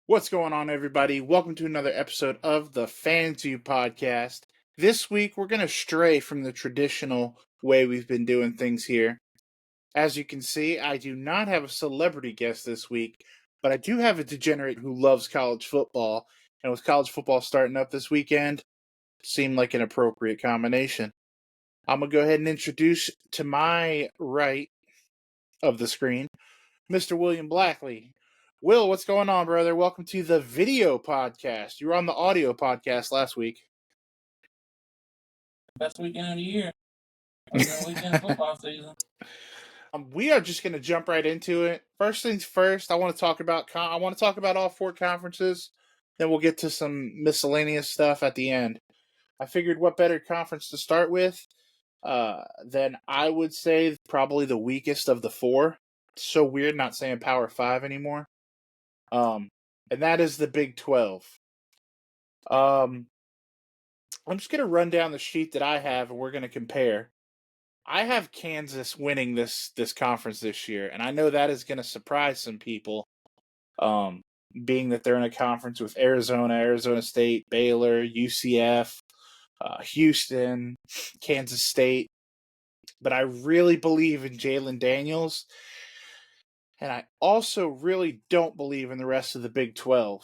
What's going on, everybody? Welcome to another episode of the FansView podcast. This week, we're going to stray from the traditional way we've been doing things here. As you can see, I do not have a celebrity guest this week, but I do have a degenerate who loves college football. And with college football starting up this weekend, it seemed like an appropriate combination. I'm going to go ahead and introduce to my right of the screen, Mr. William Blackley. Will, what's going on, brother? Welcome to the video podcast. You were on the audio podcast last week. Best weekend of the year. Opening weekend of football season. We are just going to jump right into it. First things first, I want to talk about all four conferences. Then we'll get to some miscellaneous stuff at the end. I figured what better conference to start with than I would say probably the weakest of the four. It's so weird not saying Power 5 anymore. And that is the Big 12. I'm just going to run down the sheet that I have, and we're going to compare. I have Kansas winning this conference this year, and I know that is going to surprise some people, being that they're in a conference with Arizona, Arizona State, Baylor, UCF, Houston, Kansas State. But I really believe in Jalen Daniels, and I also really don't believe in the rest of the Big 12.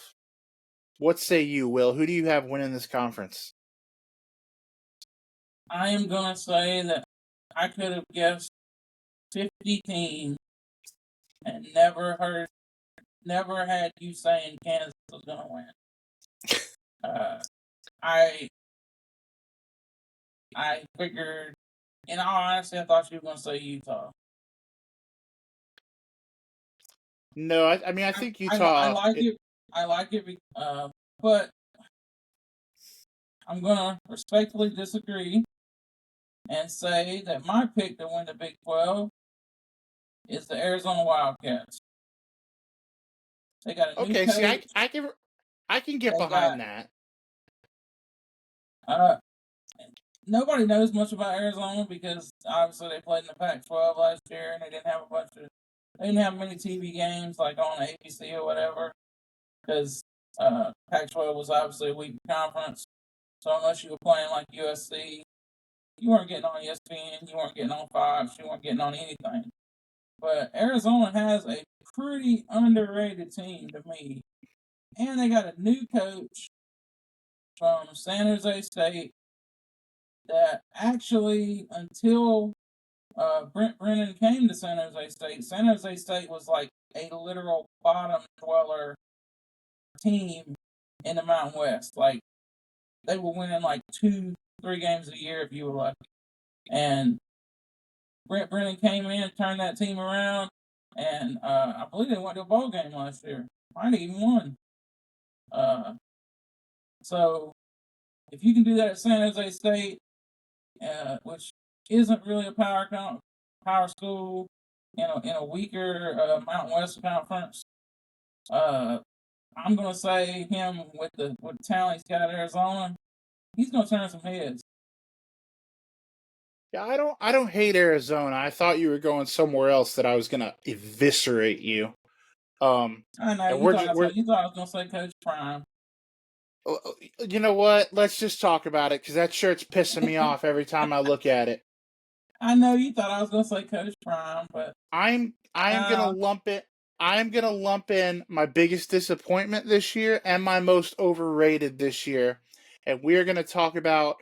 What say you, Will? Who do you have winning this conference? I am going to say that I could have guessed 50 teams and never had you saying Kansas was going to win. I figured, in all honesty, I thought you were going to say Utah. No, I think Utah. I like it, but I'm going to respectfully disagree and say that my pick to win the Big 12 is the Arizona Wildcats. They got a new coach. See, I can get behind that. Nobody knows much about Arizona because obviously they played in the Pac-12 last year and they didn't have many TV games like on ABC or whatever because Pac-12 was obviously a weak conference. So unless you were playing like USC, you weren't getting on ESPN, you weren't getting on Fox, you weren't getting on anything. But Arizona has a pretty underrated team to me. And they got a new coach from San Jose State that actually, until Brent Brennan came to San Jose State was like a literal bottom dweller team in the Mountain West. Like, they were winning like 2-3 games a year if you were lucky. And Brent Brennan came in, turned that team around, and I believe they went to a bowl game last year. Might have even won. So if you can do that at San Jose State, which isn't really a power school, in a weaker Mountain West conference, I'm gonna say him with the talent he's got at Arizona, he's gonna turn some heads. Yeah, I don't hate Arizona. I thought you were going somewhere else that I was gonna eviscerate you. I know you thought I was gonna say Coach Prime. You know what? Let's just talk about it because that shirt's pissing me off every time I look at it. I know you thought I was gonna say Coach Prime, but I'm gonna lump it. I'm gonna lump in my biggest disappointment this year and my most overrated this year, and we're gonna talk about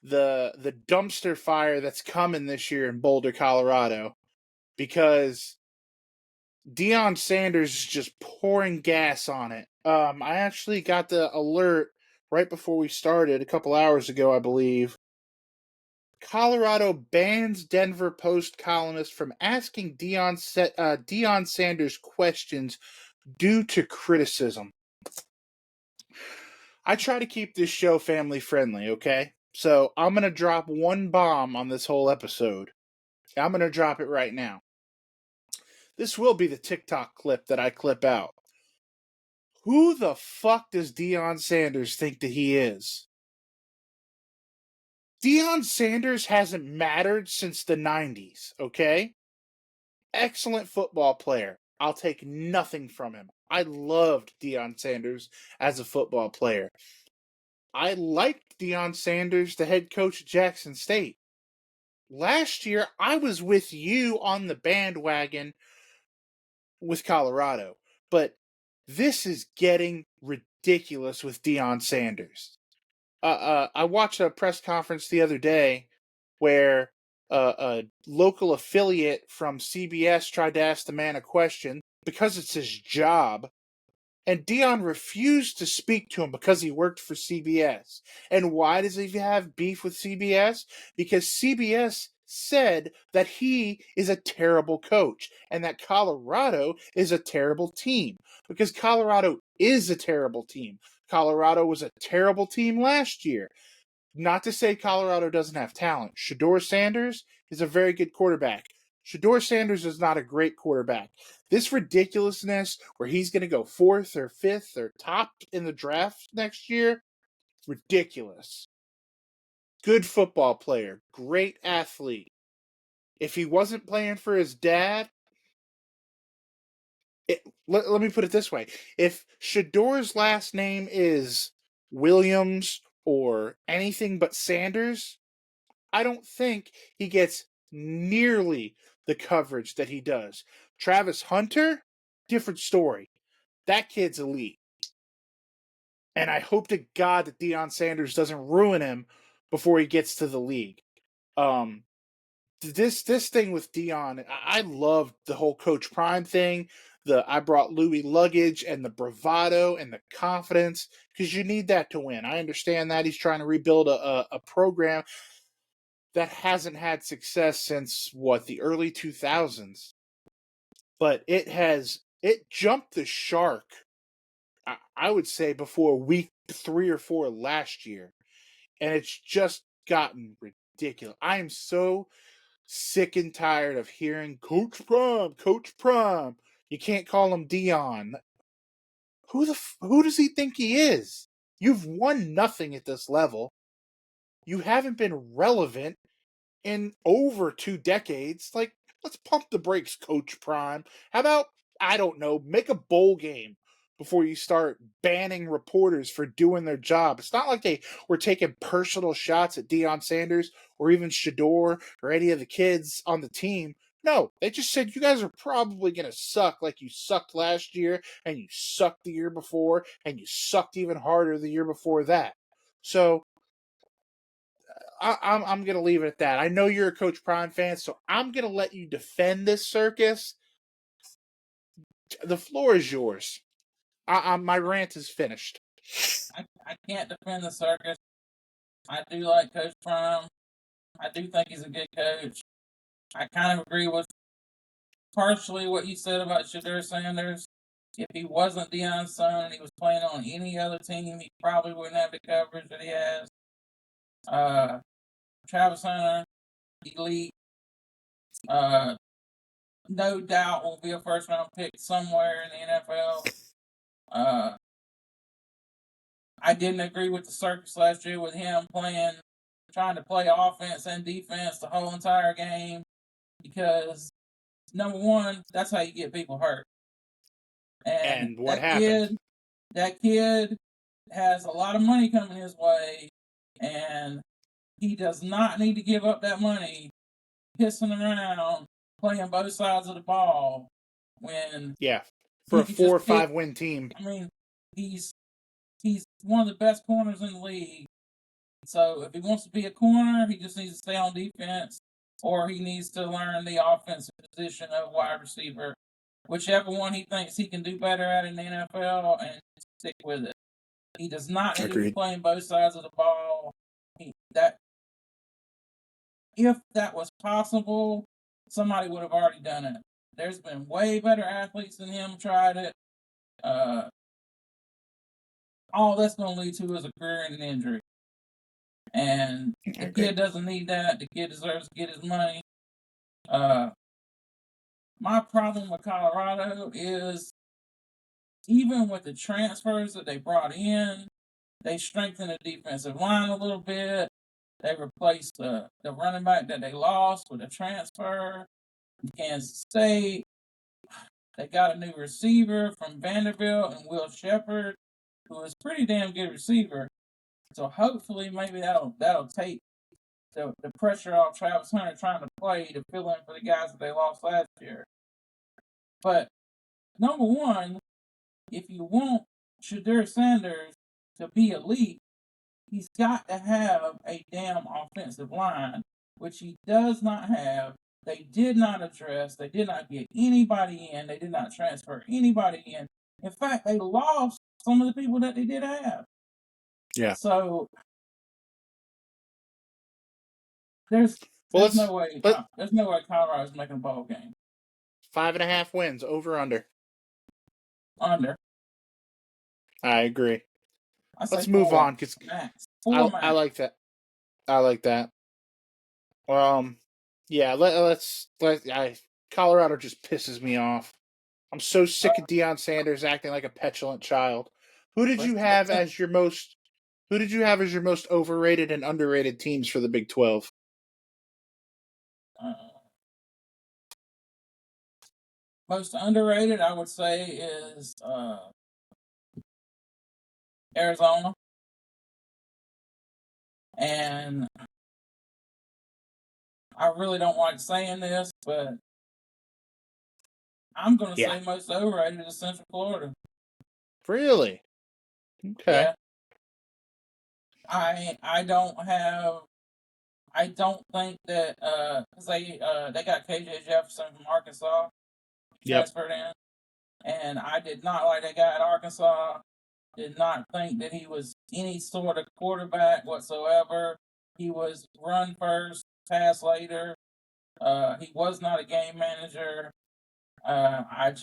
the dumpster fire that's coming this year in Boulder, Colorado, because Deion Sanders is just pouring gas on it. I actually got the alert right before we started a couple hours ago, I believe. Colorado bans Denver Post columnist from asking Deion Sanders questions due to criticism. I try to keep this show family friendly, okay? So I'm going to drop one bomb on this whole episode. I'm going to drop it right now. This will be the TikTok clip that I clip out. Who the fuck does Deion Sanders think that he is? Deion Sanders hasn't mattered since the 90s, okay? Excellent football player. I'll take nothing from him. I loved Deion Sanders as a football player. I liked Deion Sanders, the head coach at Jackson State. Last year, I was with you on the bandwagon with Colorado, but this is getting ridiculous with Deion Sanders. I watched a press conference the other day where a local affiliate from CBS tried to ask the man a question because it's his job, and Dion refused to speak to him because he worked for CBS. And why does he have beef with CBS? Because CBS said that he is a terrible coach and that Colorado is a terrible team. Because Colorado is a terrible team. Colorado was a terrible team last year. Not to say Colorado doesn't have talent. Shedeur Sanders is a very good quarterback. Shedeur Sanders is not a great quarterback. This ridiculousness where he's going to go 4th or 5th or top in the draft next year, ridiculous. Good football player, great athlete. If he wasn't playing for his dad, let me put it this way. If Shedeur's last name is Williams or anything but Sanders, I don't think he gets nearly the coverage that he does. Travis Hunter, different story. That kid's elite. And I hope to God that Deion Sanders doesn't ruin him before he gets to the league. This thing with Deion, I loved the whole Coach Prime thing. I brought Louis luggage and the bravado and the confidence because you need that to win. I understand that he's trying to rebuild a program that hasn't had success since the early 2000s, but it jumped the shark. I would say before week 3 or 4 last year, and it's just gotten ridiculous. I am so sick and tired of hearing Coach Prime, Coach Prime. You can't call him Dion. Who does he think he is? You've won nothing at this level. You haven't been relevant in over 2 decades. Like, let's pump the brakes, Coach Prime. How about, I don't know, make a bowl game before you start banning reporters for doing their job. It's not like they were taking personal shots at Deion Sanders or even Shedeur or any of the kids on the team. No, they just said you guys are probably going to suck like you sucked last year and you sucked the year before and you sucked even harder the year before that. So I'm going to leave it at that. I know you're a Coach Prime fan, so I'm going to let you defend this circus. The floor is yours. My rant is finished. I can't defend the circus. I do like Coach Prime. I do think he's a good coach. I kind of agree with partially what you said about Shedeur Sanders. If he wasn't Deion's son and he was playing on any other team, he probably wouldn't have the coverage that he has. Travis Hunter, elite. No doubt will be a first round pick somewhere in the NFL. I didn't agree with the circus last year with him trying to play offense and defense the whole entire game because, number one, that's how you get people hurt. And what happened? That kid has a lot of money coming his way, and he does not need to give up that money pissing around playing both sides of the ball when for a 4 or 5 win team. I mean, he's one of the best corners in the league. So if he wants to be a corner, he just needs to stay on defense, or he needs to learn the offensive position of wide receiver, whichever one he thinks he can do better at in the NFL, and stick with it. He does not need to be playing both sides of the ball. If that was possible, somebody would have already done it. There's been way better athletes than him tried it. All that's going to lead to is a career and an injury. And the kid doesn't need that. The kid deserves to get his money. My problem with Colorado is even with the transfers that they brought in, they strengthened the defensive line a little bit. They replaced the running back that they lost with a transfer. Kansas State. They got a new receiver from Vanderbilt and Will Shepard, who is a pretty damn good receiver. So hopefully, maybe that'll take the pressure off Travis Hunter trying to play to fill in for the guys that they lost last year. But number one, if you want Shadur Sanders to be elite, he's got to have a damn offensive line, which he does not have. They did not address. They did not get anybody in. They did not transfer anybody in. In fact, they lost some of the people that they did have. Yeah. So there's no way Colorado's making a bowl game. 5.5 wins, over under. Under. I agree. Let's move four, on because max. I like that. I like that. Yeah. Colorado just pisses me off. I'm so sick of Deion Sanders acting like a petulant child. Who did you have as your most overrated and underrated teams for the Big 12? Most underrated, I would say, is Arizona. And I really don't like saying this, but I'm going to say most overrated is Central Florida. Really? Okay. Yeah. I don't think that because they got KJ Jefferson from Arkansas transferred in, and I did not like that guy at Arkansas. Did not think that he was any sort of quarterback whatsoever. He was run first, pass later. He was not a game manager. I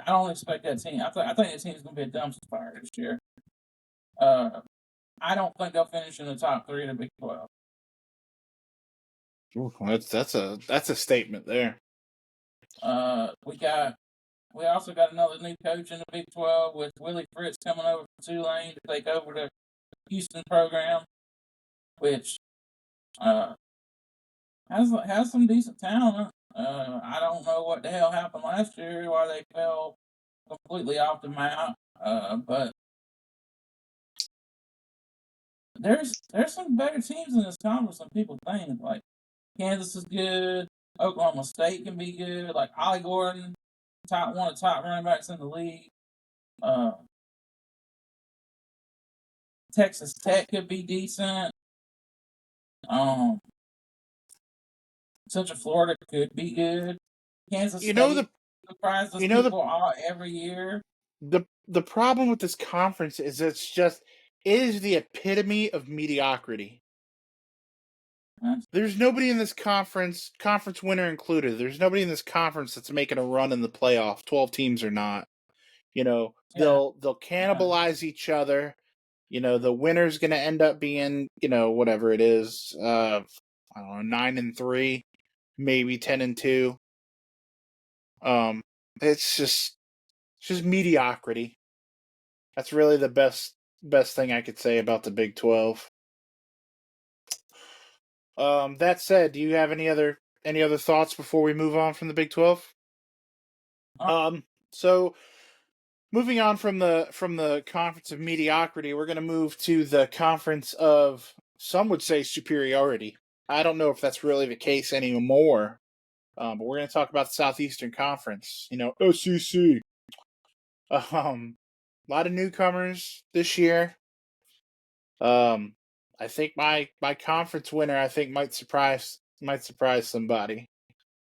don't expect that team. I think that team is going to be a dumpster fire this year. I don't think they'll finish in the top 3 of the Big 12. Ooh, that's a statement there. We also got another new coach in the Big 12 with Willie Fritz coming over from Tulane to take over the Houston program, which has some decent talent. I don't know what the hell happened last year, why they fell completely off the map. But there's some better teams in this conference than people think. Like Kansas is good. Oklahoma State can be good. Like Ollie Gordon, one of the top running backs in the league. Texas Tech could be decent. Central Florida could be good. Kansas State surprises people every year. The problem with this conference is it is the epitome of mediocrity. There's nobody in this conference winner included. There's nobody in this conference that's making a run in the playoff. 12 teams or not. They'll cannibalize each other. The winner's going to end up being, whatever it is. I don't know, 9-3, maybe 10-2. It's just mediocrity. That's really the best thing I could say about the Big 12. That said, do you have any other thoughts before we move on from the Big 12? So moving on from the conference of mediocrity, we're going to move to the conference of, some would say, superiority. I don't know if that's really the case anymore, but we're going to talk about the Southeastern Conference. SEC. A lot of newcomers this year. I think my conference winner might surprise somebody.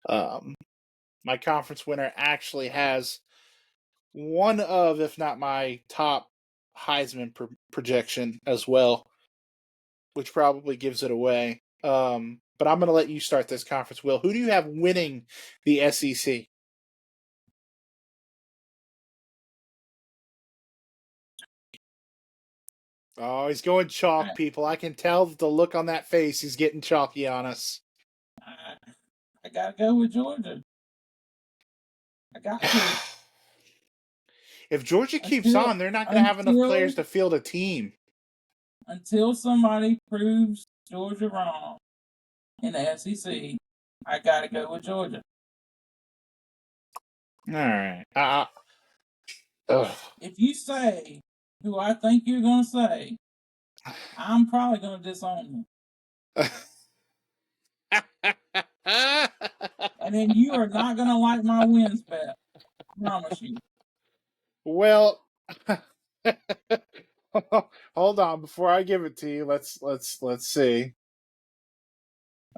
My conference winner actually has one of, if not my top Heisman projection as well, which probably gives it away. But I'm going to let you start this conference, Will. Who do you have winning the SEC? Oh, he's going chalk, people. I can tell the look on that face. He's getting chalky on us. I got to go with Georgia. I got to. If Georgia keeps on, they're not going to have enough players to field a team. Until somebody proves Georgia wrong in the SEC, I got to go with Georgia. All right. If you say who I think you're going to say, I'm probably going to disown you. And then you are not going to like my wins bet. I promise you. Well, hold on. Before I give it to you, let's see.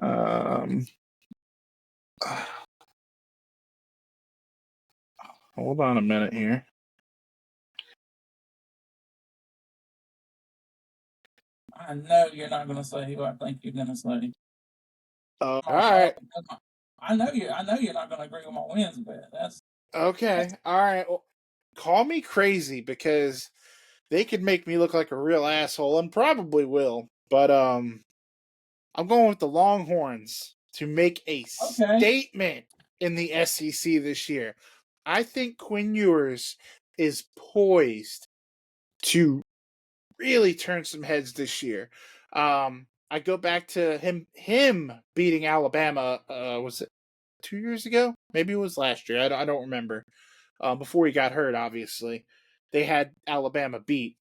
Um, hold on a minute here. I know you're not going to say who I think you're going to say. All right. I know you. I know you're not going to agree with my wins bet. That's Okay. All right. Well, call me crazy because they could make me look like a real asshole and probably will. But I'm going with the Longhorns to make a okay. statement in the SEC this year. I think Quinn Ewers is poised to really turn some heads this year. I go back to him beating Alabama. Was it 2 years ago? Maybe it was last year. I don't remember. Before he got hurt, obviously, they had Alabama beat.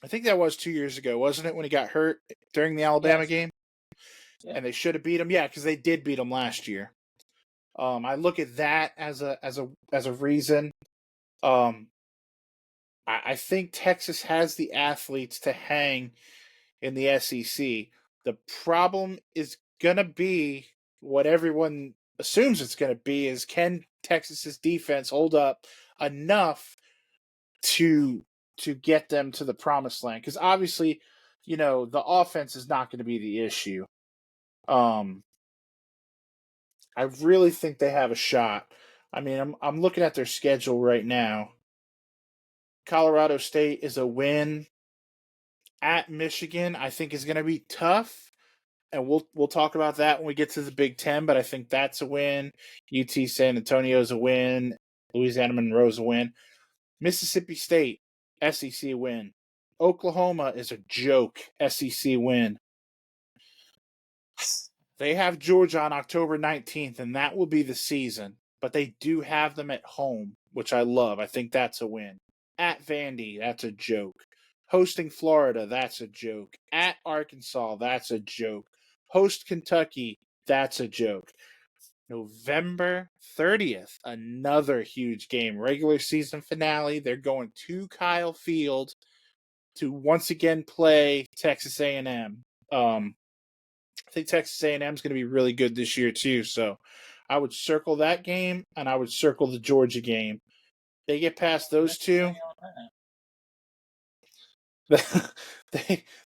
I think that was 2 years ago, wasn't it? When he got hurt during the Alabama Yes. game, Yeah. and they should have beat him. Yeah, because they did beat him last year. I look at that as a reason. Um, I think Texas has the athletes to hang in the SEC. The problem is gonna be what everyone assumes it's gonna be: is can Texas's defense hold up enough to get them to the promised land? Because obviously, the offense is not going to be the issue. I really think they have a shot. I mean, I'm looking at their schedule right now. Colorado State is a win. At Michigan, I think is going to be tough, and we'll talk about that when we get to the Big Ten. But I think that's a win. UT San Antonio is a win. Louisiana Monroe's a win. Mississippi State, SEC win. Oklahoma is a joke, SEC win. They have Georgia on October 19th, and that will be the season. But they do have them at home, which I love. I think that's a win. At Vandy, that's a joke. Hosting Florida, that's a joke. At Arkansas, that's a joke. Host Kentucky, that's a joke. November 30th, another huge game. Regular season finale. They're going to Kyle Field to once again play Texas A&M. I think Texas A&M is going to be really good this year too. So I would circle that game, and I would circle the Georgia game. They get past those two.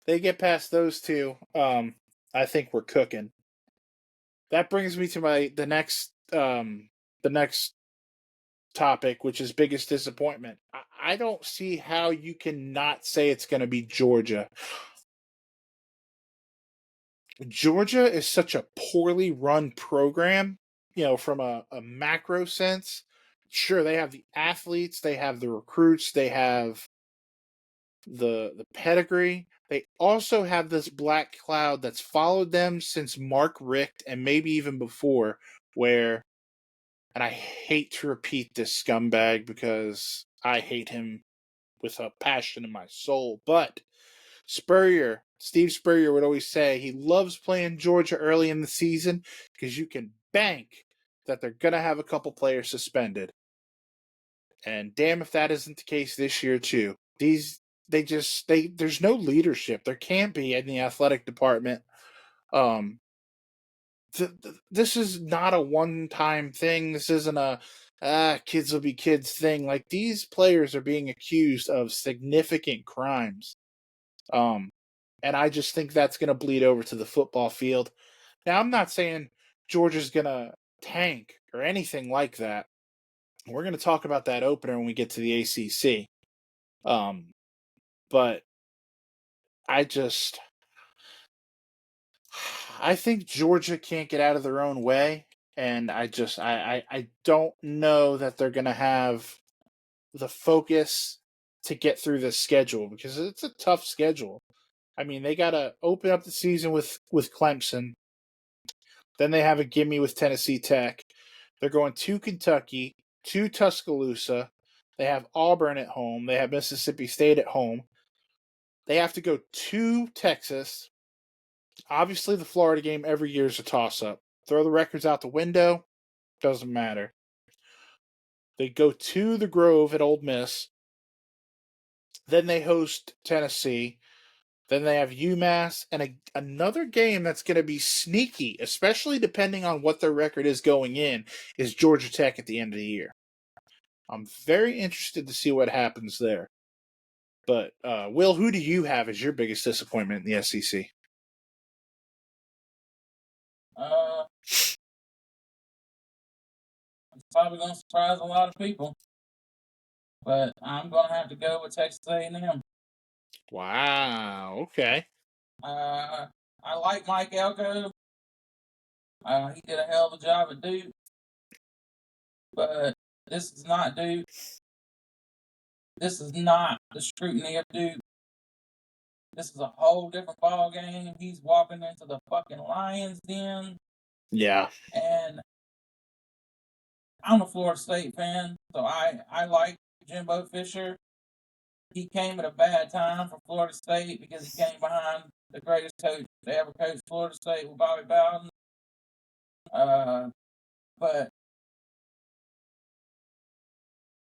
they get past those two. I think we're cooking. That brings me to the next topic, which is biggest disappointment. I don't see how you can not say it's going to be Georgia. Georgia is such a poorly run program, from a macro sense. Sure, they have the athletes, they have the recruits, they have the pedigree. They also have this black cloud that's followed them since Mark Richt and maybe even before, where, and I hate to repeat this scumbag because I hate him with a passion in my soul, but Steve Spurrier would always say he loves playing Georgia early in the season because you can bank that they're going to have a couple players suspended. And damn if that isn't the case this year too. There's no leadership. There can't be in the athletic department. Um, this is not a one-time thing. This isn't a kids will be kids thing. Like, these players are being accused of significant crimes. And I just think that's going to bleed over to the football field. Now, I'm not saying Georgia's going to tank or anything like that. We're going to talk about that opener when we get to the ACC. But I think Georgia can't get out of their own way. And I don't know that they're going to have the focus to get through this schedule because it's a tough schedule. I mean, they got to open up the season with Clemson. Then they have a gimme with Tennessee Tech. They're going to Kentucky. to Tuscaloosa. They have Auburn at home. They have Mississippi State at home. They have to go to Texas. Obviously, the Florida game every year is a toss-up. Throw the records out the window, doesn't matter. They go to the Grove at Ole Miss. Then they host Tennessee. Then they have UMass and another game that's going to be sneaky, especially depending on what their record is going in, is Georgia Tech at the end of the year. I'm very interested to see what happens there. But, Will, who do you have as your biggest disappointment in the SEC? It's probably going to surprise a lot of people, but I'm going to have to go with Texas A&M. Wow, okay. I like Mike Elko. He did a hell of a job at Duke, but this is not Duke. This is not the scrutiny of Duke. This is a whole different ball game. He's walking into the fucking Lions den. Yeah. And I'm a Florida State fan, so I like Jimbo Fisher. He came at a bad time for Florida State because he came behind the greatest coach to ever coach Florida State with Bobby Bowden. But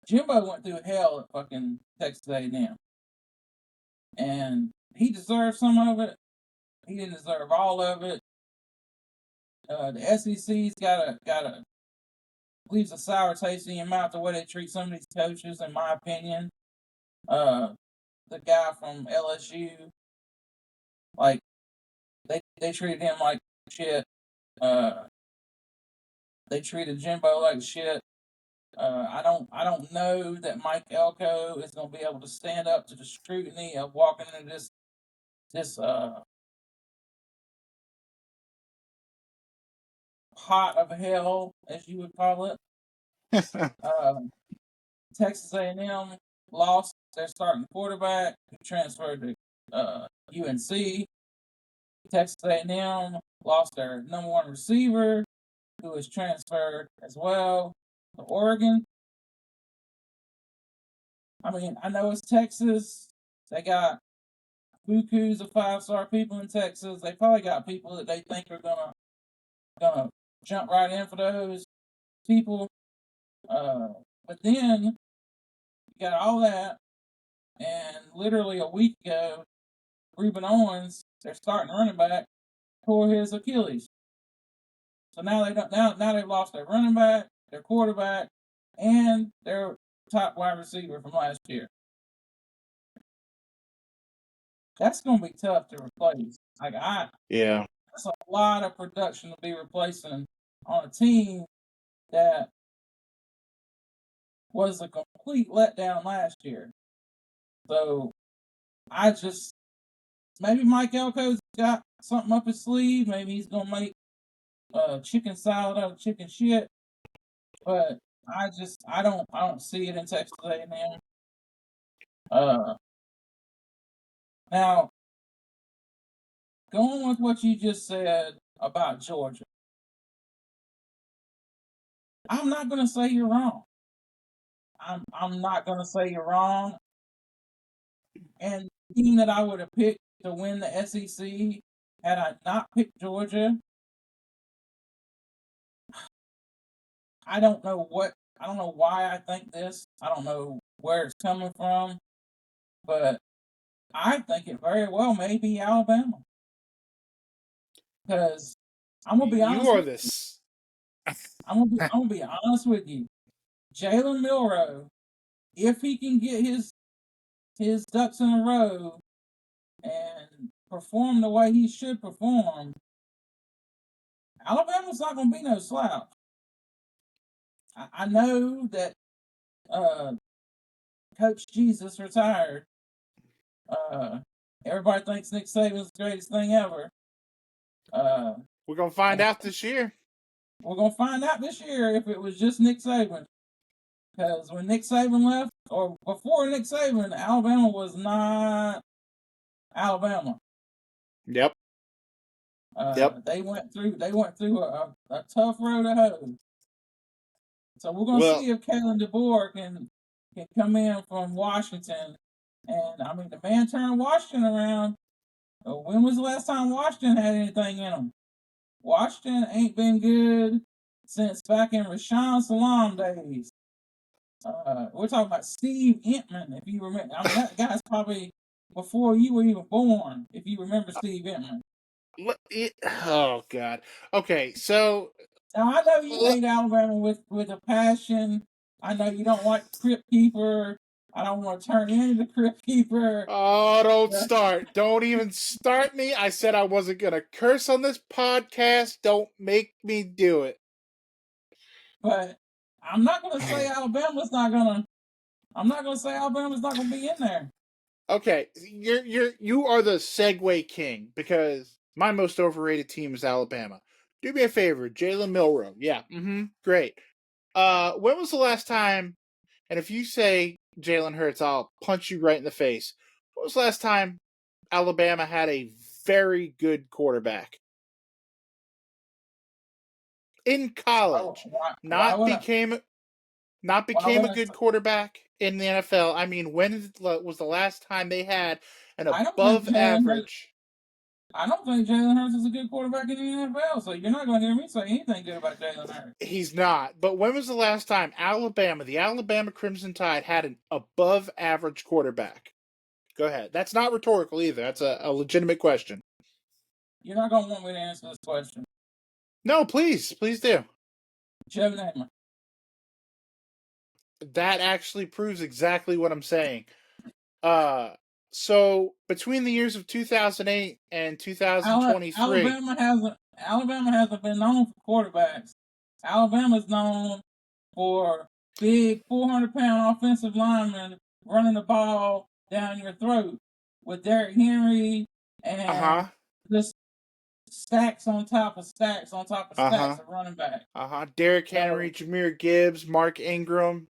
Jimbo went through hell at fucking Texas A&M. And he deserved some of it. He didn't deserve all of it. The SEC's got leaves a sour taste in your mouth the way they treat some of these coaches, in my opinion. The guy from LSU, like they treated him like shit. They treated Jimbo like shit. I don't know that Mike Elko is going to be able to stand up to the scrutiny of walking into this pot of hell, as you would call it. Texas A&M lost their starting quarterback, who transferred to UNC. Texas A&M lost their number one receiver, who was transferred as well to Oregon. I mean, I know it's Texas. They got bukus of 5-star people in Texas. They probably got people that they think are gonna jump right in for those people. But then you got all that, and literally a week ago, Reuben Owens, their starting running back, tore his Achilles. So now they've lost their running back, their quarterback, and their top wide receiver from last year. That's gonna be tough to replace. Yeah. That's a lot of production to be replacing on a team that was a complete letdown last year. So maybe Mike Elko's got something up his sleeve. Maybe he's gonna make chicken salad out of chicken shit. But I don't see it in Texas A&M. Now, going with what you just said about Georgia, I'm not gonna say you're wrong. I'm not gonna say you're wrong. And the team that I would have picked to win the SEC had I not picked Georgia, I don't know why I think this. I don't know where it's coming from, but I think it very well may be Alabama. Because I'm gonna be You honest are with you. this. I'm gonna be honest with you. Jalen Milroe, if he can get his ducks in a row and perform the way he should perform, Alabama's not gonna be no slouch. I know that Coach Jesus retired. Everybody thinks Nick Saban's the greatest thing ever. We're going to find out this year. We're going to find out this year if it was just Nick Saban. Because when Nick Saban left, or before Nick Saban, Alabama was not Alabama. Yep. They went through a tough road to hoe. So we're gonna Well, see if Kalen DeBoer can come in from Washington. And I mean, the man turned Washington around. When was the last time Washington had anything in them? Washington ain't been good since back in Rashawn Salam days. We're talking about Steve Entman, if you remember. I mean, that guy's probably before you were even born, if you remember Steve Entman. oh God. Okay, so Now, I know you hate Alabama with a passion. I know you don't like Crypt Keeper. I don't want to turn into the Crypt Keeper. oh, don't start. Don't even start me. I said I wasn't gonna curse on this podcast. Don't make me do it. But I'm not going to say Alabama's not going to. I'm not going to say Alabama's not going to be in there. Okay, you are the segue king because my most overrated team is Alabama. Do me a favor, Jalen Milroe. Yeah, great. When was the last time? And if you say Jalen Hurts, I'll punch you right in the face. When was the last time Alabama had a very good quarterback in college? Why Not would I? became Why would a I? good quarterback in the NFL. I mean, when was the last time they had an I don't think above average? I don't think Jalen Hurts is a good quarterback in the NFL. So you're not going to hear me say anything good about Jalen Hurts. He's not. But when was the last time the Alabama Crimson Tide, had an above average quarterback? Go ahead. That's not rhetorical either. That's a legitimate question. You're not going to want me to answer this question. No, please do. Joe Namath. That actually proves exactly what I'm saying. So between the years of 2008 and 2023, Alabama hasn't been known for quarterbacks. Alabama's known for big 400-pound offensive linemen running the ball down your throat with Derrick Henry and just stacks on top of stacks on top of stacks of running back. Derrick Henry, Jahmyr Gibbs, Mark Ingram.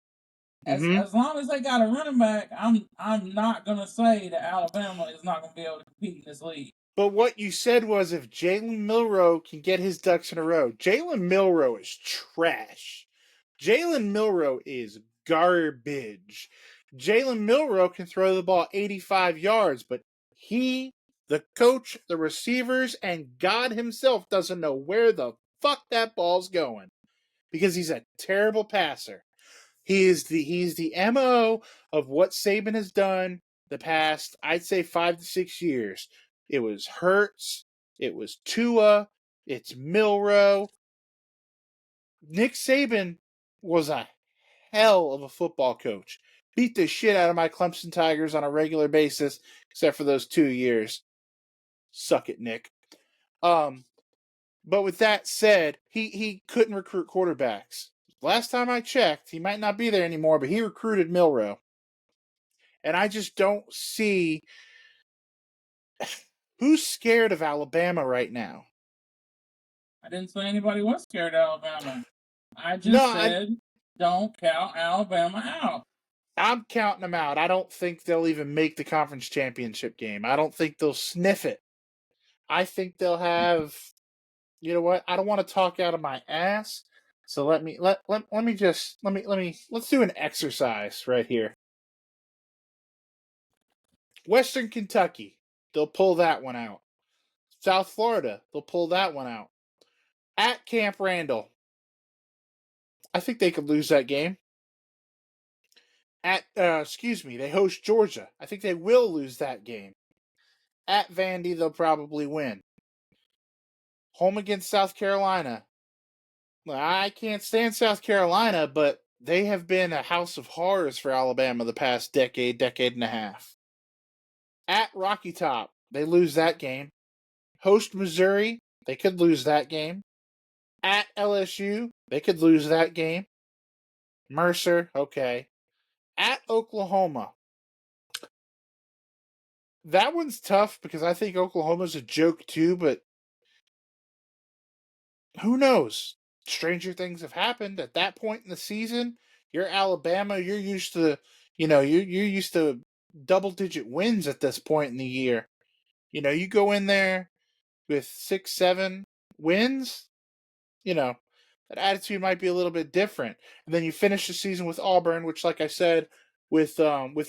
As long as they got a running back, I'm not gonna say that Alabama is not gonna be able to compete in this league. But what you said was if Jalen Milroe can get his ducks in a row. Jalen Milroe is trash. Jalen Milroe is garbage. Jalen Milroe can throw the ball 85 yards, but he, the coach, the receivers, and God himself doesn't know where the fuck that ball's going because he's a terrible passer. He's the MO of what Saban has done the past, I'd say, 5 to 6 years. It was Hurts, it was Tua, it's Milroe. Nick Saban was a hell of a football coach. Beat the shit out of my Clemson Tigers on a regular basis, except for those 2 years. Suck it, Nick. But with that said, he couldn't recruit quarterbacks. Last time I checked, he might not be there anymore, but he recruited Milroe. And I just don't see who's scared of Alabama right now. I didn't say anybody was scared of Alabama. I just No, said don't count Alabama out. I'm counting them out. I don't think they'll even make the conference championship game. I don't think they'll sniff it. I think they'll have, you know what? I don't want to talk out of my ass. So let's do an exercise right here. Western Kentucky, they'll pull that one out. South Florida, they'll pull that one out. At Camp Randall, I think they could lose that game. They host Georgia. I think they will lose that game. At Vandy, they'll probably win. Home against South Carolina. I can't stand South Carolina, but they have been a house of horrors for Alabama the past decade and a half. At Rocky Top, they lose that game. Host Missouri, they could lose that game. At LSU, they could lose that game. Mercer, okay. At Oklahoma, that one's tough because I think Oklahoma's a joke too, but who knows? Stranger things have happened at that point in the season. You're Alabama, you're used to, you're used to double-digit wins at this point in the year. You go in there with 6, 7 wins, that attitude might be a little bit different. And then you finish the season with Auburn, which, like I said, with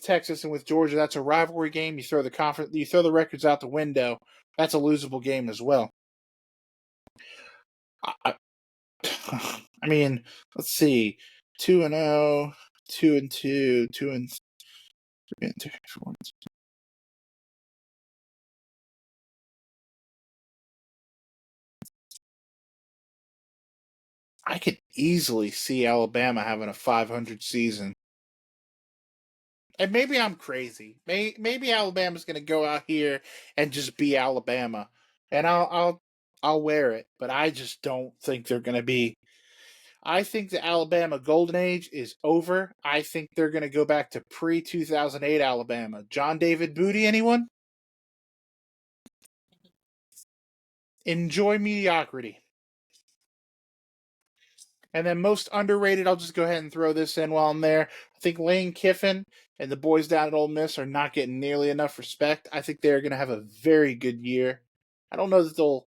Texas and with Georgia, that's a rivalry game. You throw the records out the window. That's a losable game as well. I, I mean, let's see, 2-0, 2-2, 2-3, 4. I could easily see Alabama having a 500 season. And maybe I'm crazy. Maybe Alabama's going to go out here and just be Alabama, and I'll wear it. But I just don't think they're going to be. I think the Alabama golden age is over. I think they're going to go back to pre-2008 Alabama. John David Booty, anyone? Enjoy mediocrity. And then most underrated, I'll just go ahead and throw this in while I'm there. I think Lane Kiffin and the boys down at Ole Miss are not getting nearly enough respect. I think they're going to have a very good year. I don't know that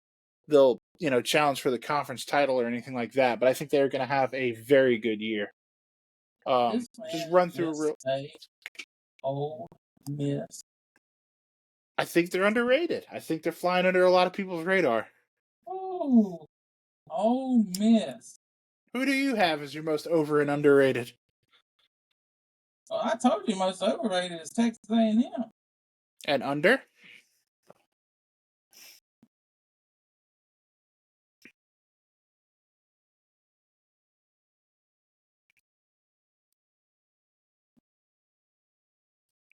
they'll challenge for the conference title or anything like that, but I think they're going to have a very good year. This Just man run through just real. say Ole Miss. I think they're underrated. I think they're flying under a lot of people's radar. Oh, Ole Miss. Who do you have as your most over and underrated? Well, I told you most overrated is Texas A&M. And under?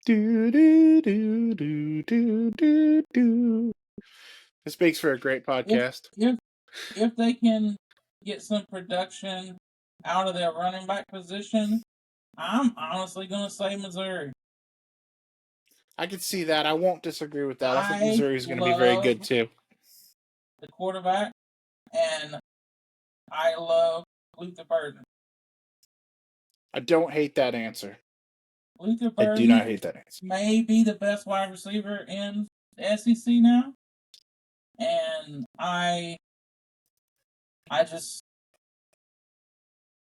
Do do do do do do do. This makes for a great podcast. If they can get some production out of their running back position, I'm honestly going to say Missouri. I can see that. I won't disagree with that. I think I Missouri is going to be very good love too. the quarterback, and I love Luther Burden. I don't hate that answer. Luther I do not Burden hate that answer. may be the best wide receiver in the SEC now, and I just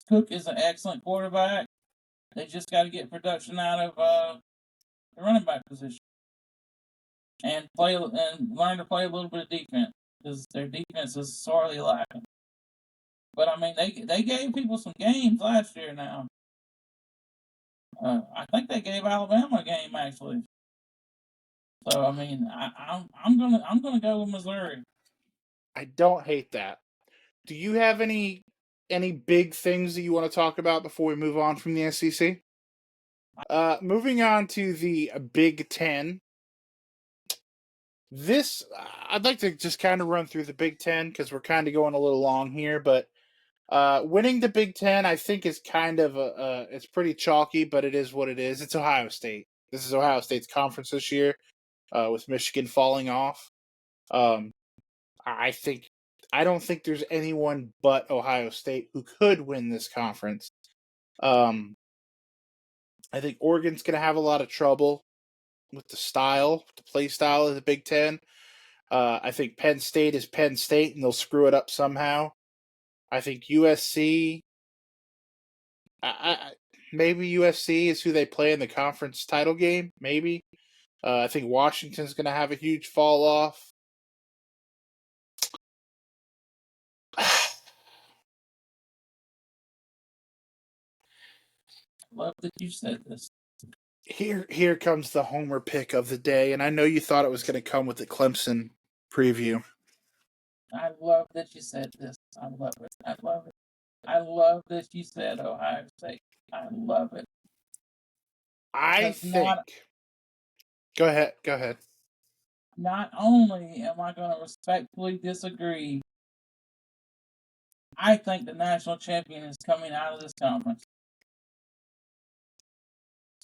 Cook is an excellent quarterback. They just got to get production out of the running back position and learn to play a little bit of defense because their defense is sorely lacking. But I mean, they gave people some games last year. Now, I think they gave Alabama a game actually. So I mean, I'm gonna go with Missouri. I don't hate that. Do you have any big things that you want to talk about before we move on from the SEC? Moving on to the Big Ten. This I'd like to just kind of run through the Big Ten because we're kind of going a little long here, but winning the Big Ten, I think, is kind of it's pretty chalky, but it is what it is. It's Ohio State. This is Ohio State's conference this year, with Michigan falling off. Um, I don't think there's anyone but Ohio State who could win this conference. Um, I think Oregon's going to have a lot of trouble with the play style of the Big Ten. I think Penn State is Penn State, and they'll screw it up somehow. I think USC. Maybe USC is who they play in the conference title game. Maybe. I think Washington's going to have a huge fall off. Love that you said this. Here comes the homer pick of the day, and I know you thought it was going to come with the Clemson preview. I love that you said this. I love it. I love it. I love that you said Ohio State. I love it. I think. Go ahead. Not only am I going to respectfully disagree, I think the national champion is coming out of this conference.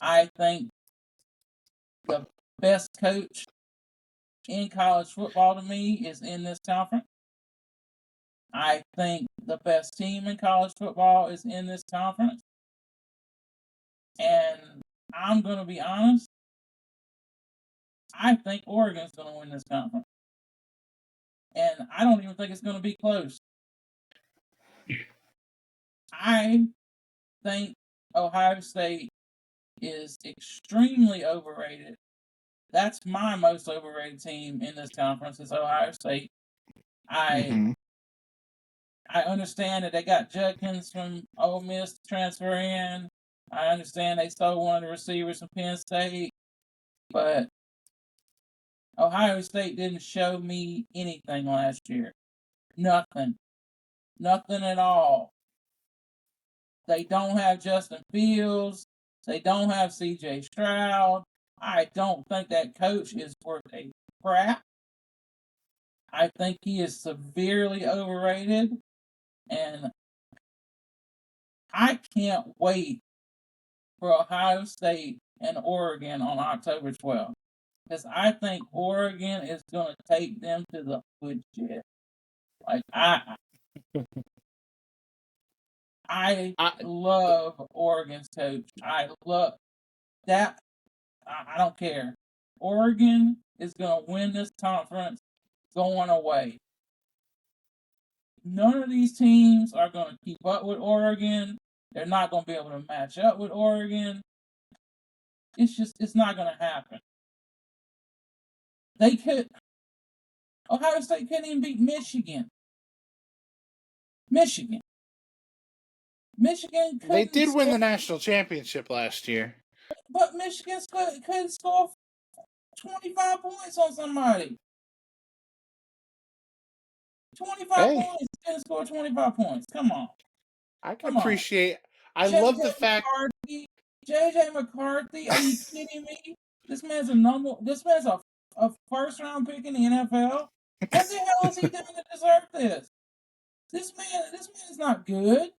I think the best coach in college football to me is in this conference. I think the best team in college football is in this conference. And I'm going to be honest, I think Oregon's going to win this conference. And I don't even think it's going to be close. I think Ohio State is extremely overrated. That's my most overrated team in this conference is Ohio State. I Mm-hmm. I understand that they got Judkins from Ole Miss to transfer in. I understand they stole one of the receivers from Penn State, but Ohio State didn't show me anything last year. Nothing. Nothing at all. They don't have Justin Fields. They don't have CJ Stroud. I don't think that coach is worth a crap. I think he is severely overrated. And I can't wait for Ohio State and Oregon on October 12th. Because I think Oregon is going to take them to the woodshed. Like, I I, love Oregon's coach. I love that. I don't care. Oregon is going to win this conference going away. None of these teams are going to keep up with Oregon. They're not going to be able to match up with Oregon. It's not going to happen. Ohio State couldn't even beat Michigan. Michigan they couldn't did win score, the national championship last year. but Michigan couldn't score 25 points on somebody. 25 Hey, points. Couldn't score 25 points. Come on. I can Come on. appreciate. I JJ love the fact. McCarthy. JJ McCarthy. Are you kidding me? This man's a first round pick in the NFL. What the hell has he done to deserve this? This man is not good.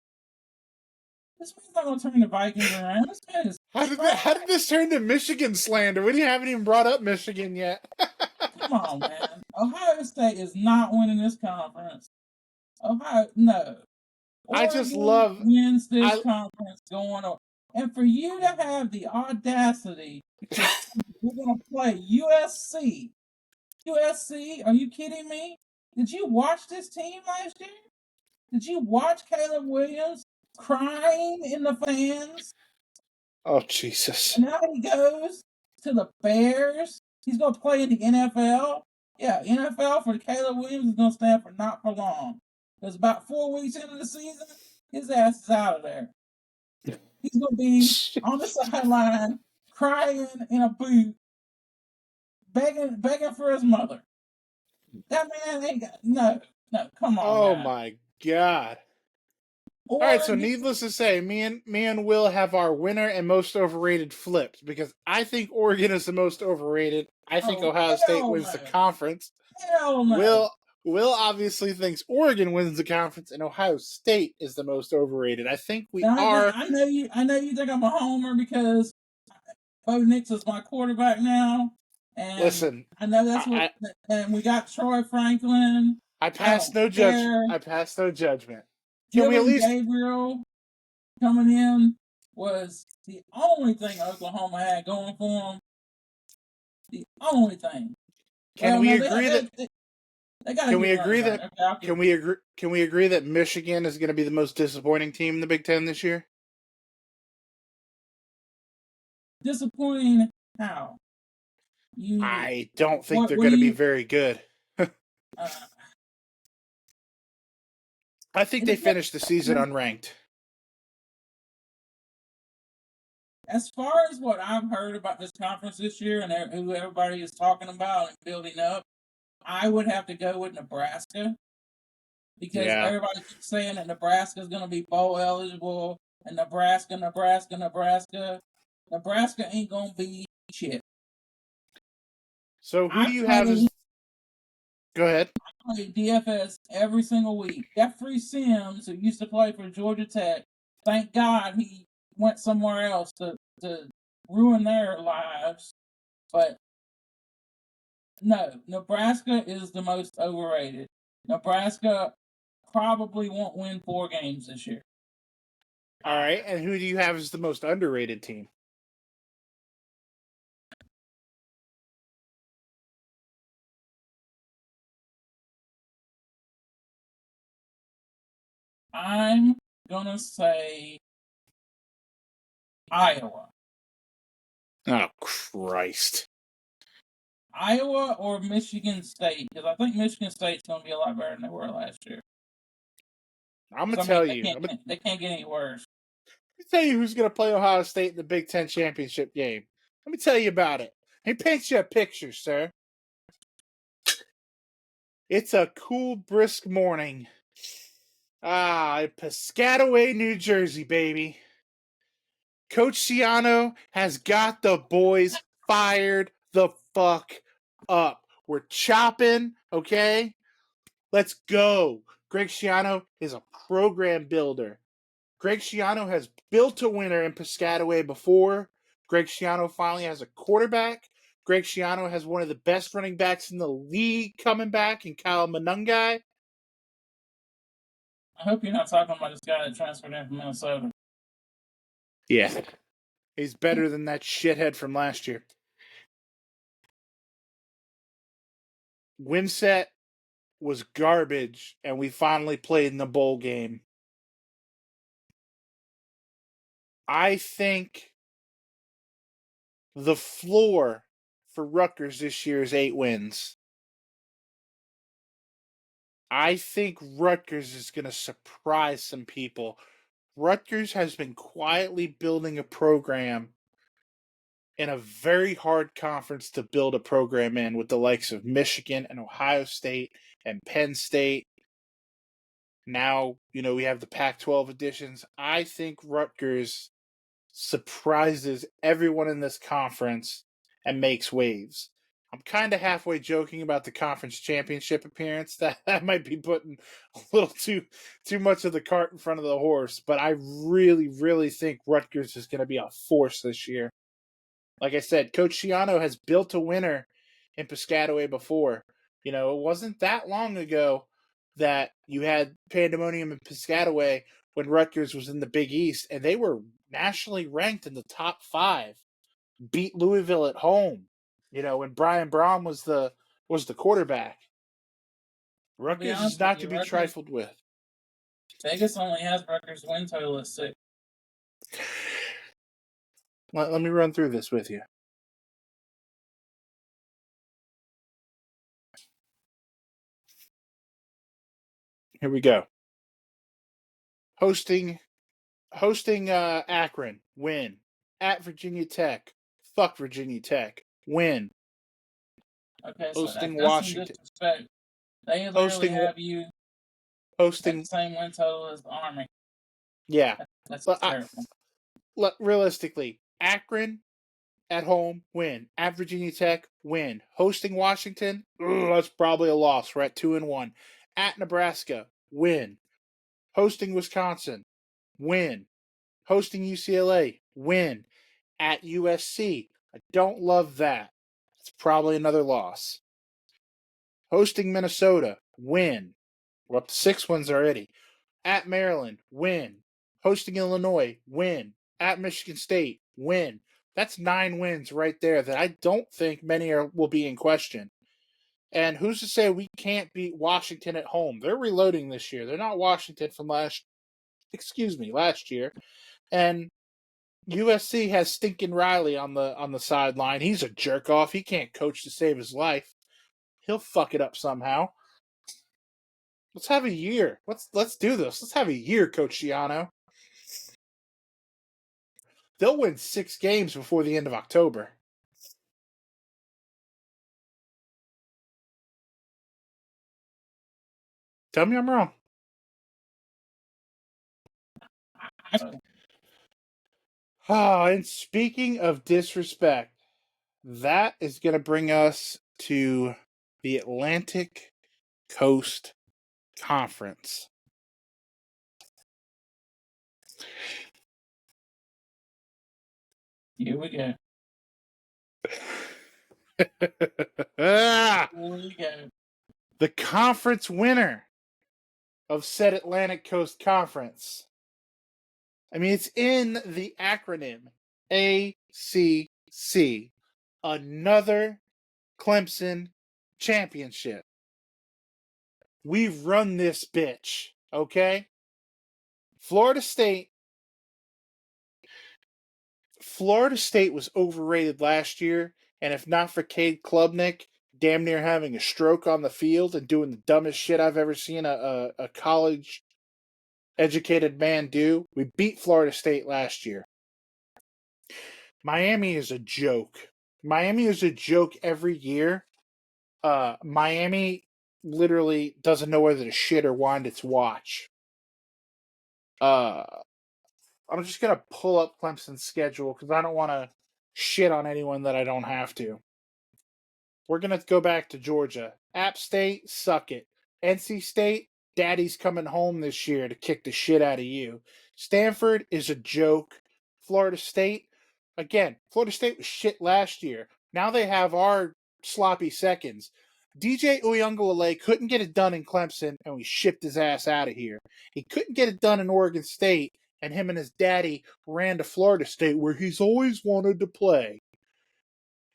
This man's not gonna turn the Vikings around. This man is trash. How did this turn to Michigan slander? We haven't even brought up Michigan yet. Come on, man. Ohio State is not winning this conference. No. I just Oregon love. wins this I conference going on. And for you to have the audacity to say we're going to play USC. USC? Are you kidding me? Did you watch this team last year? Did you watch Caleb Williams crying in the fans? Oh Jesus. And now he goes to the Bears. He's going to play in the NFL. Yeah, NFL for Caleb Williams is going to stand for not for long. Because about 4 weeks into the season, his ass is out of there. He's going to be on the sideline, crying in a booth, begging for his mother. That man ain't got no. Come on, Oh guys. my God. All right, so Oregon. needless to say, me and Will have our winner and most overrated flipped because I think Oregon is the most overrated. I think Oh, Ohio State hell wins the no. conference. Hell no. Will obviously thinks Oregon wins the conference and Ohio State is the most overrated. I think we are. I know you think I'm a homer because Bo Nix is my quarterback now, and Listen, I know that's what. I And we got Troy Franklin. I I pass don't no judge. care. I pass no judgment. Can we at Dylan least? Gabriel coming in was the only thing Oklahoma had going for them. The only thing. Can Well, we no, agree that? they got a Can good we running agree back. that? Okay, I'll give Can it. we agree? Can we agree that Michigan is going to be the most disappointing team in the Big Ten this year? Disappointing. How I don't think what? they're What going do to be you? very good. Uh, I think it they depends. finished the season unranked. As far as what I've heard about this conference this year and who everybody is talking about and building up, I would have to go with Nebraska because Yeah. everybody keeps saying that Nebraska is going to be bowl eligible and Nebraska. Nebraska ain't going to be shit. So who I do you have play, as? Go ahead. play DFS every single week. Jeffrey Sims, who used to play for Georgia Tech, thank God he went somewhere else to ruin their lives. But no, Nebraska is the most overrated. Nebraska probably won't win 4 games this year. All right, and who do you have as the most underrated team? I'm gonna say Iowa. Oh, Christ. Iowa or Michigan State, because I think Michigan State's gonna be a lot better than they were last year. I'm going to I mean, tell you. they can't get any worse. Let me tell you who's going to play Ohio State in the Big Ten championship game. Let me tell you about it. He paints you a picture, sir. It's a cool, brisk morning. In Piscataway, New Jersey, baby. Coach Schiano has got the boys fired the fuck up. We're chopping, okay? Let's go. Greg Schiano is a program builder. Greg Schiano has built a winner in Piscataway before. Greg Schiano finally has a quarterback. Greg Schiano has one of the best running backs in the league coming back in Kyle Manungai. I hope you're not talking about this guy that transferred in from Minnesota. Yeah. He's better than that shithead from last year. Winset was garbage, and we finally played in the bowl game. I think the floor for Rutgers this year is 8 wins. I think Rutgers is going to surprise some people. Rutgers has been quietly building a program in a very hard conference to build a program in, with the likes of Michigan and Ohio State and Penn State. Now, we have the Pac-12 editions. I think Rutgers surprises everyone in this conference and makes waves. I'm kind of halfway joking about the conference championship appearance. That might be putting a little too much of the cart in front of the horse, but I really, really think Rutgers is going to be a force this year. Like I said, Coach Schiano has built a winner in Piscataway before. It wasn't that long ago that you had pandemonium in Piscataway when Rutgers was in the Big East, and they were nationally ranked in the top 5. Beat Louisville at home, when Brian Braun was the quarterback. Rutgers is not to be trifled with. Vegas only has Rutgers win total at 6. Let me run through this with you. Here we go. Hosting Akron, win. At Virginia Tech, fuck Virginia Tech, win. Okay, Hosting so Washington. Some disrespect. They literally have you hosting at the same win total as the Army. Yeah. That's terrible. Realistically, Akron at home, win. At Virginia Tech, win. Hosting Washington, that's probably a loss. We're at 2-1. At Nebraska, win. Hosting Wisconsin, win. Hosting UCLA, win. At USC, I don't love that. It's probably another loss. Hosting Minnesota, win. We're up to 6 wins already. At Maryland, win. Hosting Illinois, win. At Michigan State, win. That's 9 wins right there that I don't think many will be in question. And who's to say we can't beat Washington at home? They're reloading this year. They're not Washington from last year. And USC has Stinkin' Riley on the sideline. He's a jerk off. He can't coach to save his life. He'll fuck it up somehow. Let's have a year. Let's do this. Let's have a year, Coach Schiano. They'll win 6 games before the end of October. Tell me I'm wrong. And speaking of disrespect, that is going to bring us to the Atlantic Coast Conference. Here we go. Here we go. The conference winner of said Atlantic Coast Conference. I mean, it's in the acronym ACC. Another Clemson championship. We've run this bitch, okay? Florida State was overrated last year, and if not for Cade Klubnik damn near having a stroke on the field and doing the dumbest shit I've ever seen a college educated man do, we beat Florida State last year. Miami is a joke. Miami is a joke every year. Miami literally doesn't know whether to shit or wind its watch. I'm just going to pull up Clemson's schedule because I don't want to shit on anyone that I don't have to. We're going to go back to Georgia. App State, suck it. NC State, daddy's coming home this year to kick the shit out of you. Stanford is a joke. Florida State, again, Florida State was shit last year. Now they have our sloppy seconds. DJ Uyunglele couldn't get it done in Clemson, and we shipped his ass out of here. He couldn't get it done in Oregon State, and him and his daddy ran to Florida State, where he's always wanted to play.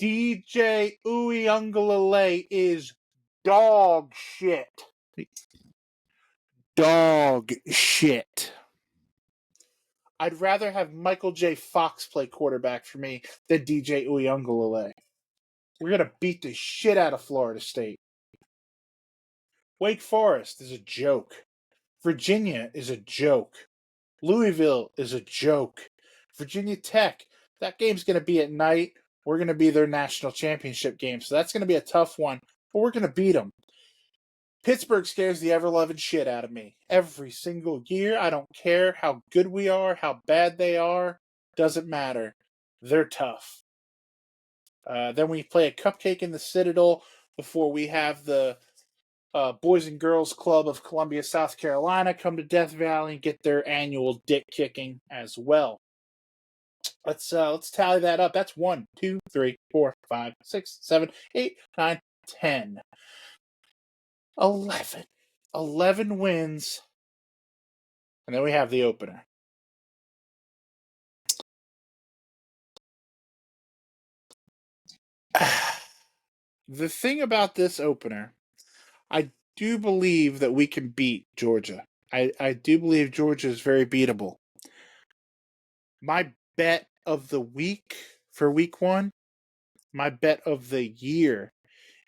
DJ Uyunglele is dog shit. Dog shit. I'd rather have Michael J. Fox play quarterback for me than DJ Uyunglele. We're going to beat the shit out of Florida State. Wake Forest is a joke. Virginia is a joke. Louisville is a joke. Virginia Tech, that game's going to be at night. We're going to be their national championship game, so that's going to be a tough one, but we're going to beat them. Pittsburgh scares the ever-loving shit out of me. Every single year, I don't care how good we are, how bad they are, doesn't matter. They're tough. Then we play a cupcake in the Citadel before we have the Boys and Girls Club of Columbia, South Carolina come to Death Valley and get their annual dick kicking as well. Let's tally that up. That's 1, 2, 3, 4, 5, 6, 7, 8, 9, 10. 11. 11 wins. And then we have the opener. The thing about this opener, I do believe that we can beat Georgia. I do believe Georgia is very beatable. My bet of the week for week 1, my bet of the year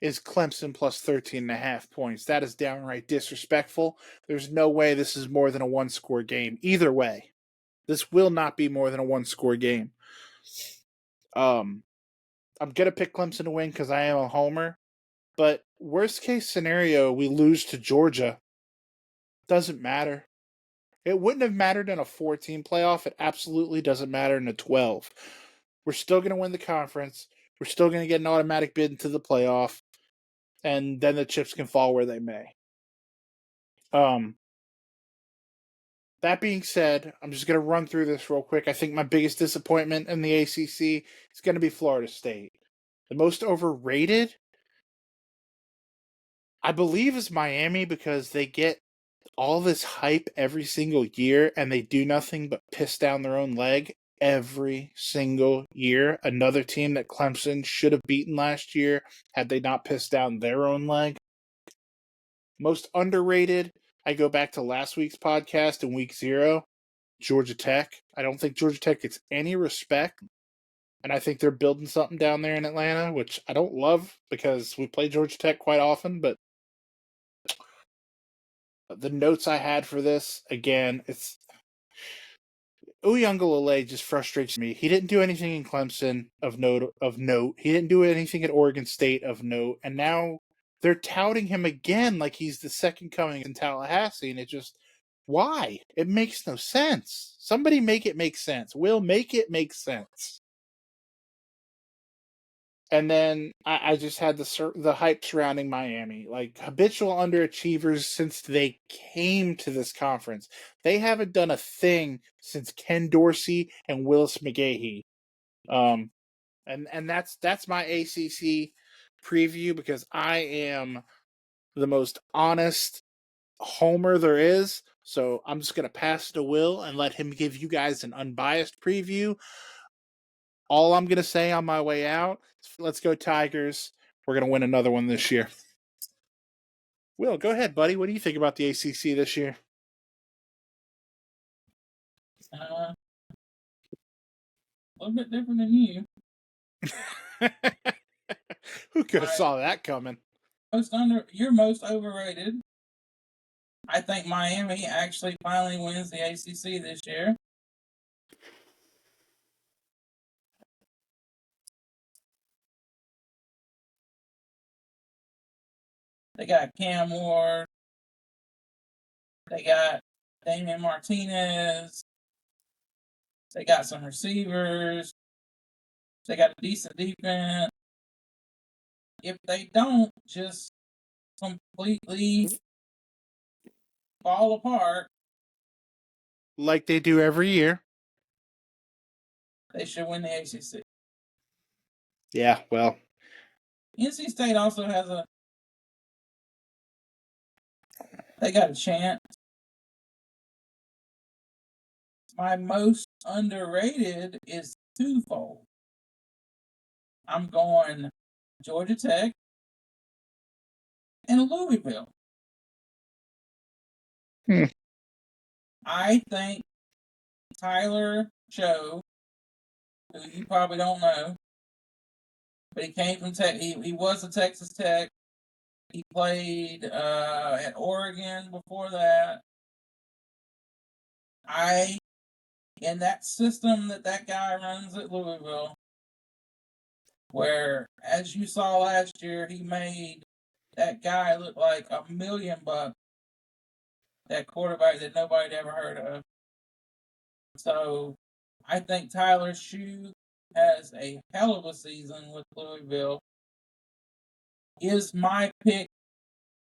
is Clemson plus 13.5 points. That is downright disrespectful. There's no way this is more than a one-score game. Either way, this will not be more than a one-score game. I'm going to pick Clemson to win because I am a homer. But worst case scenario, we lose to Georgia. Doesn't matter. It wouldn't have mattered in a 14 playoff. It absolutely doesn't matter in a 12. We're still going to win the conference. We're still going to get an automatic bid into the playoff. And then the chips can fall where they may. That being said, I'm just going to run through this real quick. I think my biggest disappointment in the ACC is going to be Florida State. The most overrated, I believe, is Miami because they get all this hype every single year and they do nothing but piss down their own leg every single year. Another team that Clemson should have beaten last year had they not pissed down their own leg. Most underrated, I go back to last week's podcast in week 0, Georgia Tech. I don't think Georgia Tech gets any respect. And I think they're building something down there in Atlanta, which I don't love because we play Georgia Tech quite often. But the notes I had for this, again, it's Uyunglele just frustrates me. He didn't do anything in Clemson of note. He didn't do anything at Oregon State of note. And now they're touting him again like he's the second coming in Tallahassee. And it just, why? It makes no sense. Somebody make it make sense. Will, make it make sense. And then I just had the hype surrounding Miami. Like, habitual underachievers since they came to this conference. They haven't done a thing since Ken Dorsey and Willis McGahee. And that's my ACC preview because I am the most honest homer there is. So I'm just going to pass it to Will and let him give you guys an unbiased preview. All I'm going to say on my way out, let's go Tigers. We're going to win another one this year. Will, go ahead, buddy. What do you think about the ACC this year? a little bit different than you. Who could have Right. saw that coming? You're most overrated. I think Miami actually finally wins the ACC this year. They got Cam Ward. They got Damian Martinez. They got some receivers. They got a decent defense. If they don't just completely fall apart, like they do every year, they should win the ACC. Yeah, well, NC State also has they got a chance. My most underrated is twofold. I'm going Georgia Tech and Louisville. I think Tyler Cho, who you probably don't know, but he came from Tech. He was a Texas Tech. He played at Oregon before that. In that system that guy runs at Louisville, where, as you saw last year, he made that guy look like $1 million, that quarterback that nobody ever heard of. So I think Tyler Shoe has a hell of a season with Louisville. Is my pick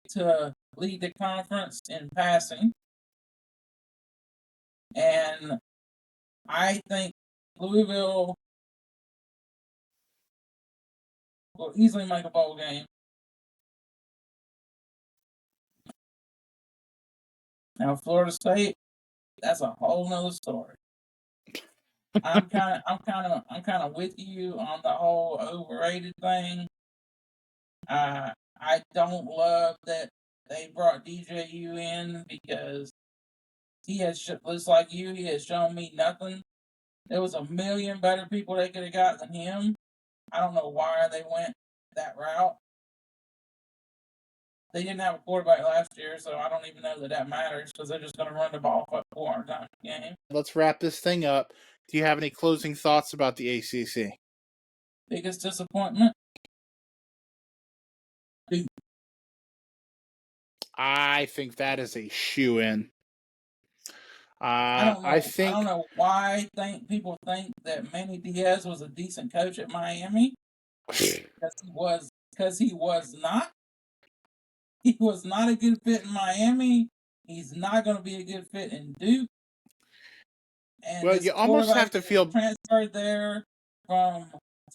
to lead the conference in passing. And I think Louisville will easily make a bowl game. Now Florida State, that's a whole nother story. I'm kind of with you on the whole overrated thing. I don't love that they brought DJU in because he has, just like you, he has shown me nothing. There was 1 million better people they could have got than him. I don't know why they went that route. They didn't have a quarterback last year, so I don't even know that matters because they're just going to run the ball 400 times a game. Let's wrap this thing up. Do you have any closing thoughts about the ACC? Biggest disappointment? Duke. I think that is a shoe-in. I don't think know why people think that Manny Diaz was a decent coach at Miami. Because he was not. He was not a good fit in Miami. He's not going to be a good fit in Duke. And well, you almost have to feel transferred there from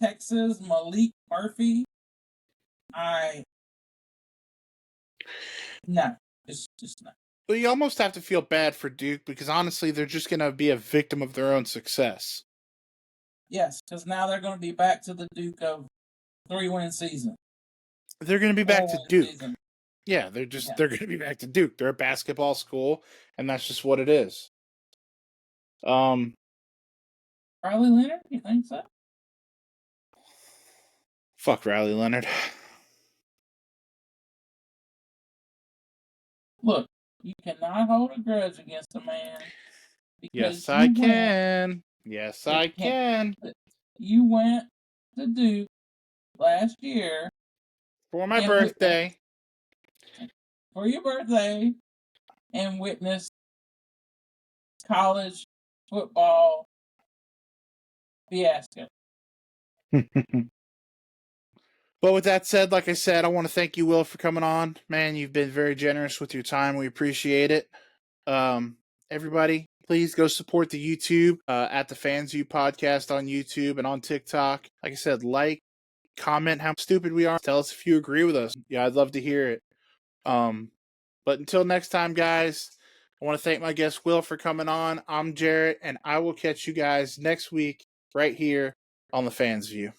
Texas, Malik Murphy. No, just no. Well, you almost have to feel bad for Duke because honestly, they're just going to be a victim of their own success. Yes, because now they're going to be back to the Duke of 3-win season. They're going to be back to Duke. Season. Yeah, they're going to be back to Duke. They're a basketball school, and that's just what it is. Riley Leonard, you think so? Fuck Riley Leonard. Look, you cannot hold a grudge against a man. Yes, I can. Yes, I can. You went to Duke last year for my birthday. For your birthday, and witnessed college football fiasco. But with that said, like I said, I want to thank you, Will, for coming on. Man, you've been very generous with your time. We appreciate it. Everybody, please go support the YouTube at the Fans View podcast on YouTube and on TikTok. Like I said, comment how stupid we are. Tell us if you agree with us. Yeah, I'd love to hear it. But until next time, guys, I want to thank my guest, Will, for coming on. I'm Jarrett, and I will catch you guys next week right here on the Fans View.